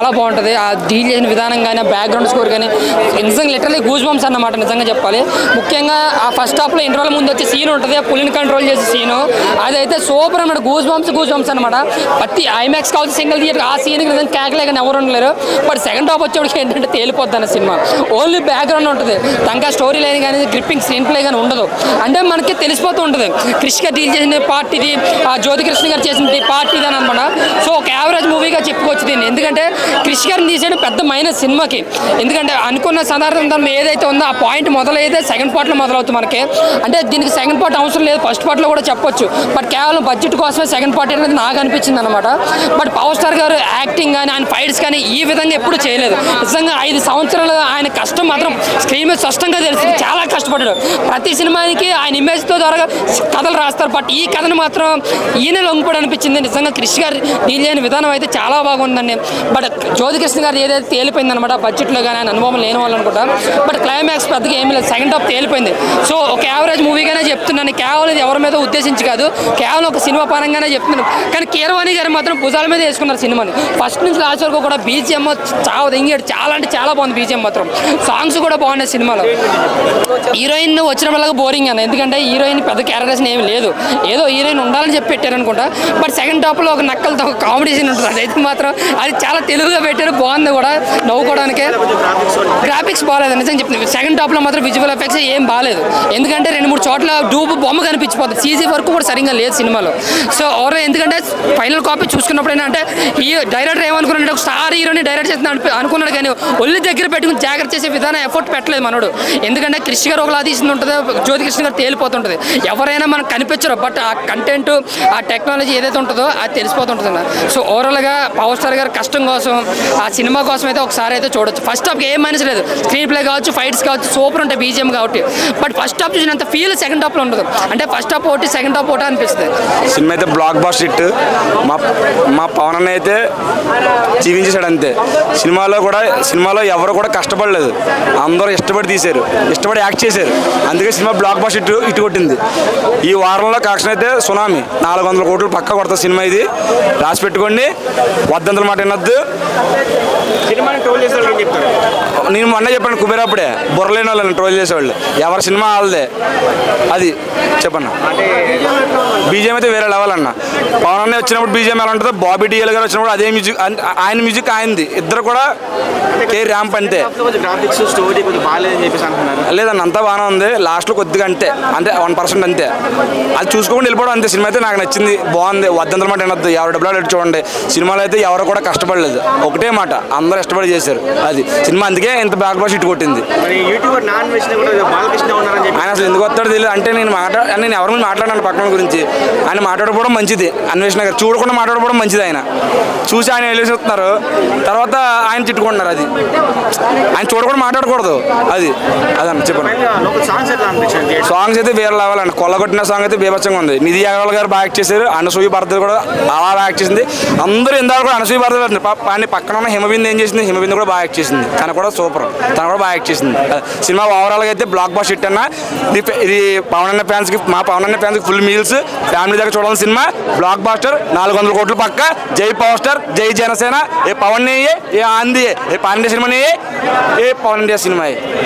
చాలా బాగుంటుంది. ఆ డీల్ చేసిన విధానం కానీ, బ్యాక్గ్రౌండ్ స్కోర్ కానీ నిజంగా లిటరలీ గూస్ బంప్స్ అన్నమాట. నిజంగా చెప్పాలి, ముఖ్యంగా ఆ ఫస్ట్ హాఫ్లో ఇంటర్వల్ ముందు వచ్చే సీన్ ఉంటుంది, పులిని కంట్రోల్ చేసే సీను, అదైతే సూపర్ అనమాట. గూస్ బంప్స్ అనమాట. ప్రతి ఐమాక్స్ కావచ్చు, సింగిల్ థియేటర్ ఆ సీన్కి నిజంగా కేకలేక ఎవరు ఉండలేరు. బట్ సెకండ్ హాఫ్ వచ్చేవాడికి ఏంటంటే తేలిపోద్ది అన్న సినిమా. ఓన్లీ బ్యాక్గ్రౌండ్ ఉంటుంది, తనకా స్టోరీ లైన్ కానీ, గ్రిప్పింగ్ స్క్రీన్ ప్లే కానీ ఉండదు. అంటే మనకి తెలిసిపోతూ ఉంటుంది క్రిష్ గారు డీల్ చేసిన పార్ట్ ఇది, జ్యోతికృష్ణ గారు చేసిన పార్ట్ ఇది అని అనమాట. సో ఒక యావరేజ్ మూవీగా చెప్పుకోవచ్చు దీన్ని. ఎందుకంటే క్రిష్ గారిని తీసేయడం పెద్ద మైనస్ సినిమాకి. ఎందుకంటే అనుకున్న సాధారణ ఏదైతే ఉందో ఆ పాయింట్ మొదలైతే సెకండ్ పార్ట్లో మొదలవుతుంది మనకి. అంటే దీనికి సెకండ్ పార్ట్ అవసరం లేదు, ఫస్ట్ పార్ట్లో కూడా చెప్పొచ్చు. బట్ కేవలం బడ్జెట్ కోసమే సెకండ్ పార్ట్ అనేది నాకు అనిపించింది అనమాట. బట్ పవర్ స్టార్ గారు యాక్టింగ్ కానీ, ఆయన ఫైట్స్ కానీ ఈ విధంగా ఎప్పుడు చేయలేదు. నిజంగా 5 సంవత్సరాలు ఆయన కష్టం మాత్రం స్క్రీన్ మీద స్పష్టంగా తెలుస్తుంది. చాలా కష్టపడ్డాడు. ప్రతి సినిమానికి ఆయన ఇమేజ్తో ద్వారా కథలు రాస్తారు. బట్ ఈ కథను మాత్రం ఈయన లొంగిపోయి అనిపించింది. నిజంగా క్రిష్ గారు డీల్ చేయని విధానం అయితే చాలా బాగుందండి. బట్ జ్యోతికృష్ణ గారు ఏదైతే తేలిపోయింది అనమాట, బడ్జెట్లో కానీ ఆయన అనుభవం లేని వాళ్ళు అనుకుంటా. బట్ క్లైమాక్స్ పెద్దగా ఏమీ లేదు, సెకండ్ హాఫ్ తేలిపోయింది. సో ఒక యావరేజ్ మూవీగానే చెప్తున్నాను, కేవలం ఎవరి మీద ఉద్దేశించి కాదు, కేవలం ఒక సినిమా పరంగానే చెప్తున్నాను. కానీ కీరవాణి గారు మాత్రం భుజాల మీద వేసుకున్నారు సినిమాని. ఫస్ట్ నుంచి లాస్ట్ వరకు కూడా బీజిఎం చాలా దింగాడు, చాలా అంటే చాలా బాగుంది బీజిఎం మాత్రం. సాంగ్స్ కూడా బాగున్నాయి సినిమాలో. హీరోయిన్ వచ్చిన వల్ల బోరింగ్ అన్న, ఎందుకంటే హీరోయిన్ పెద్ద క్యారెక్టర్స్ ఏమి లేదు, ఏదో హీరోయిన్ ఉండాలని చెప్పి పెట్టారనుకుంటా. బట్ సెకండ్ హాఫ్లో ఒక నక్కలతో ఒక కామెడీ సీన్ ఉంటుంది, అదైతే మాత్రం అది చాలా తెలుగుగా పెట్టారు, బాగుంది కూడా నవ్వుకోవడానికి. గ్రాఫిక్స్ బాగాలేదు నిజంగా చెప్తుంది. సెకండ్ హాఫ్లో మాత్రం విజువల్ ఎఫెక్ట్స్ ఏం బాగాలేదు, ఎందుకంటే 2-3 చోట్ల డూబ్ బొమ్మ కనిపించిపోతుంది. సీజీ వర్క్ కూడా సరిగ్గా లేదు సినిమాలో. సో ఎవరో ఎందుకంటే ఫైనల్ కాపీ చూసుకున్నప్పుడు ఏంటంటే డైరెక్టర్ ఏమనుకున్నాడు, ఒక స్టార్ హీరోని డైరెక్ట్ చేస్తున్నాడు అనుకున్నాడు, కానీ ఒళ్ళు దగ్గర పెట్టుకుని జాగ్రత్త చేసే విధానం ఎఫర్ట్ పెట్టలేదు మనోడు. ఎందుకంటే క్రిష్ గారు ఒకలా తీసింది ఉంటుంది, జ్యోతికృష్ణ గారు తేలిపోతుంటుంది. ఎవరైనా మనకు కనిపించరు, బట్ ఆ కంటెంట్ ఆ టెక్నాలజీ ఏదైతే ఉంటుందో అది తెలిసిపోతుంటుంది. సో ఓవరాల్గా పవర్ స్టార్ గారు కష్టం కోసం ఆ సినిమా కోసం అయితే ఒకసారి అయితే చూడొచ్చు. ఫస్ట్ హాఫ్కి ఏం మైనస్ లేదు, స్క్రీన్ ప్లే కావచ్చు, ఫైట్స్ కావచ్చు, సూపర్ ఉంటాయి బీజిఎం కాబట్టి. బట్ ఫస్ట్ హాఫ్ చూసినంత ఫీల్ సెకండ్ హాఫ్లో ఉండదు. అంటే ఫస్ట్ హాఫ్ ఒకటి, సెకండ్ హాఫ్ ఒకటి అనిపిస్తుంది. సినిమా అయితే బ్లాక్ బాస్టర్ హిట్. మా పవన్ అన్న అయితే జీవించేశాడు అంతే. సినిమాలో ఎవరు కూడా కష్టపడలేదు, అందరూ ఇష్టపడి తీశారు, ఇష్టపడి యాక్ట్ చేశారు. అందుకే సినిమా బ్లాక్ బాస్టర్ హిట్ కొట్టింది. ఈ వారంలో కలెక్షన్ అయితే సునామీ, 400 కోట్లు పక్కా కొడతా సినిమా. ఇది రాసి పెట్టుకోండి, వద్దంతల మాట వినొద్దు. నేను మొన్న చెప్పాను కుబేరప్పుడే, బుర్రలేని వాళ్ళని ట్రోల్ చేసేవాళ్ళు, ఎవరి సినిమా వాళ్ళదే. అది చెప్పన్న. బీజిఎం అయితే వేరే లెవెల్ అన్న. పవన్ అన్న వచ్చినప్పుడు బీజిఎం ఎలా ఉంటుందో, బాబీ డిఎల్ గారు వచ్చినప్పుడు అదే మ్యూజిక్, ఆయన మ్యూజిక్ ఆయనది. ఇద్దరు కూడా కే ర్యాంప్ అంతే. లేదన్న అంతా బాగానే ఉంది, లాస్ట్లో కొద్దిగా అంతే 1% అంతే. అది చూసుకోకుండా వెళ్ళిపోవడం అంతే. సినిమా అయితే నాకు నచ్చింది, బాగుంది. వద్దంతల మాట వినొద్దు, ఎవరు డబ్బులు చూడండి. సినిమాలో అయితే ఎవరు కూడా కష్టపడలేదు, ఒకటే మాట అందరూ ఇష్టపడి చేశారు. అది సినిమా, అందుకే ఇంత బ్లాక్ బాస్టర్ హిట్ కొట్టింది. ఆయన అసలు ఎందుకు వస్తాడో తెలియదు. అంటే నేను ఎవరి మీద మాట్లాడాను పక్కన గురించి, ఆయన మాట్లాడుకోవడం మంచిది. అన్వేషణ గారు చూడకుండా మాట్లాడుకోవడం మంచిది. ఆయన చూసి ఆయన వెళ్ళేస్తున్నారు, తర్వాత ఆయన తిట్టుకుంటున్నారు. అది ఆయన చూడకుండా మాట్లాడకూడదు. అదన్న చెప్పండి. సాంగ్స్ అయితే వేరే లెవెల్ అండి. కొల్లగొట్టిన సాంగ్ అయితే బీభత్సంగా ఉంది. నిధి అగర్వాల్ గారు బాగా యాక్ట్ చేశారు, అనసూయ భారతి కూడా అలా యాక్ట్ చేసింది. అందరూ ఇందాక కూడా అనసూయ భారతి ఆయన పక్కన ఉన్న హిమబిందు ఏం చేసింది, హిమబిందు కూడా బాగా యాక్ట్ చేసింది. తను కూడా సూపర్, తను కూడా బాగా యాక్ట్ చేసింది. సినిమా ఓవరాల్గా అయితే బ్లాక్ బాస్టర్ హిట్ అన్న. ఇది పవన్ అన్న ఫ్యాన్స్కి, మా పవన్ అన్న ఫ్యాన్స్కి ఫుల్ మీల్స్, ఫ్యామిలీ దగ్గర చూడాల్సిన సినిమా. బ్లాక్ బాస్టర్, 400 కోట్లు పక్క. జై పవర్ స్టార్, జై జనసేన. ఏ పవన్ ఏ ఆంది, ఏ పాండే సినిమా, ఏ పవన్ ఇండియా సినిమా.